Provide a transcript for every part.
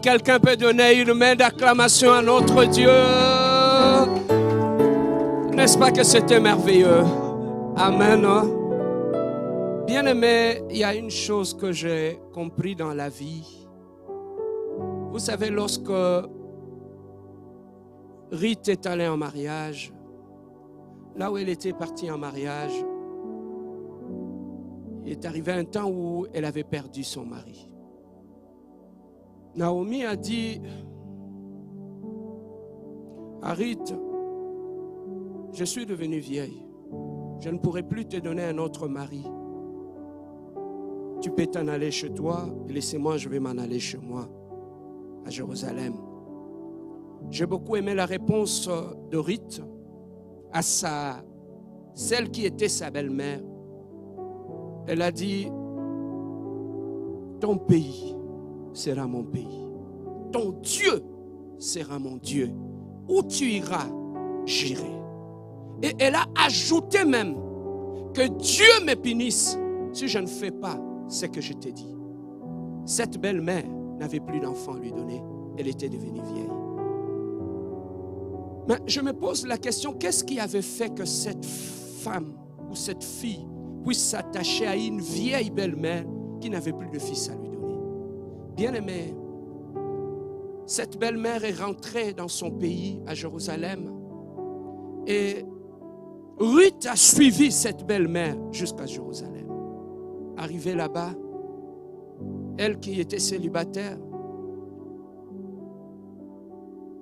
Quelqu'un peut donner une main d'acclamation à notre Dieu. N'est-ce pas que c'était merveilleux? Amen. Bien-aimé, il y a une chose que j'ai compris dans la vie. Vous savez, lorsque Ruth est allée en mariage, là où elle était partie en mariage, il est arrivé un temps où elle avait perdu son mari. Naomi a dit à Ruth, je suis devenue vieille. Je ne pourrai plus te donner un autre mari. Tu peux t'en aller chez toi et laissez-moi, je vais m'en aller chez moi, à Jérusalem. J'ai beaucoup aimé la réponse de Ruth à celle qui était sa belle-mère. Elle a dit, ton pays sera mon pays. Ton Dieu sera mon Dieu. Où tu iras, j'irai. Et elle a ajouté même que Dieu me punisse si je ne fais pas ce que je t'ai dit. Cette belle-mère n'avait plus d'enfant à lui donner. Elle était devenue vieille. Mais je me pose la question, qu'est-ce qui avait fait que cette femme ou cette fille puisse s'attacher à une vieille belle-mère qui n'avait plus de fils à lui donner? Bien-aimé, cette belle-mère est rentrée dans son pays, à Jérusalem, et Ruth a suivi cette belle-mère jusqu'à Jérusalem. Arrivée là-bas, elle qui était célibataire,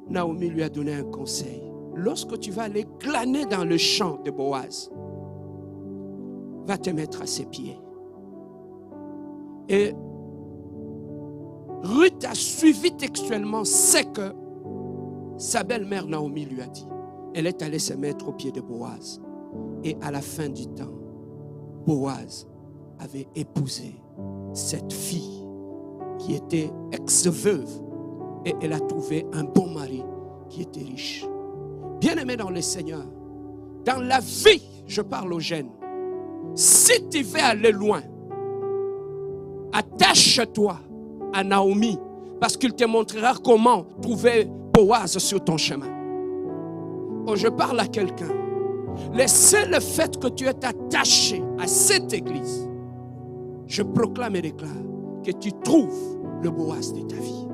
Naomi lui a donné un conseil. Lorsque tu vas aller glaner dans le champ de Boaz, va te mettre à ses pieds. Et Ruth a suivi textuellement ce que sa belle-mère Naomi lui a dit. Elle est allée se mettre aux pieds de Boaz. Et à la fin du temps, Boaz avait épousé cette fille qui était ex-veuve. Et elle a trouvé un bon mari qui était riche. Bien-aimé dans le Seigneur, dans la vie, je parle aux jeunes, si tu veux aller loin, attache-toi à Naomi, parce qu'il te montrera comment trouver Boaz sur ton chemin. Oh, je parle à quelqu'un. Laissez le fait que tu es attaché à cette église. Je proclame et déclare que tu trouves le Boaz de ta vie.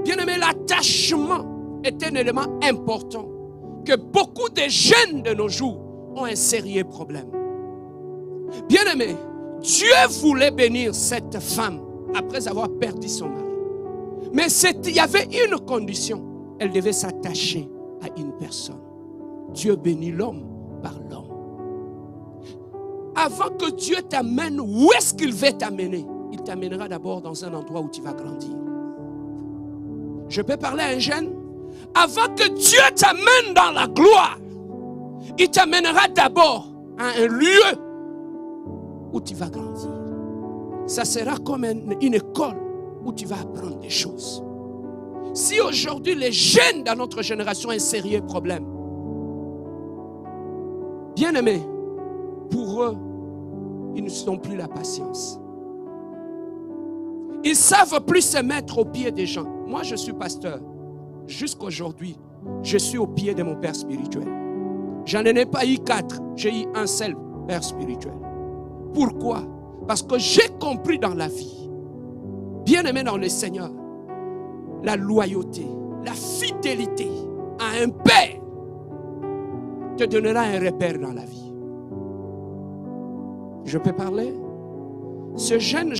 Bien-aimé, l'attachement est un élément important que beaucoup de jeunes de nos jours ont un sérieux problème. Bien-aimé, Dieu voulait bénir cette femme après avoir perdu son mari. Mais il y avait une condition. Elle devait s'attacher à une personne. Dieu bénit l'homme par l'homme. Avant que Dieu t'amène où est-ce qu'il veut t'amener, il t'amènera d'abord dans un endroit où tu vas grandir. Je peux parler à un jeune. Avant que Dieu t'amène dans la gloire, il t'amènera d'abord à un lieu où tu vas grandir. Ça sera comme une école où tu vas apprendre des choses. Si aujourd'hui les jeunes dans notre génération ont un sérieux problème, bien aimés, pour eux, ils n'ont plus la patience. Ils ne savent plus se mettre aux pieds des gens. Moi, je suis pasteur. Jusqu'aujourd'hui, je suis au pied de mon père spirituel. Je n'en ai pas eu 4, j'ai eu un seul père spirituel. Pourquoi? Parce que j'ai compris dans la vie, bien aimé dans le Seigneur, la loyauté, la fidélité à un père te donnera un repère dans la vie. Je peux parler? Ce jeune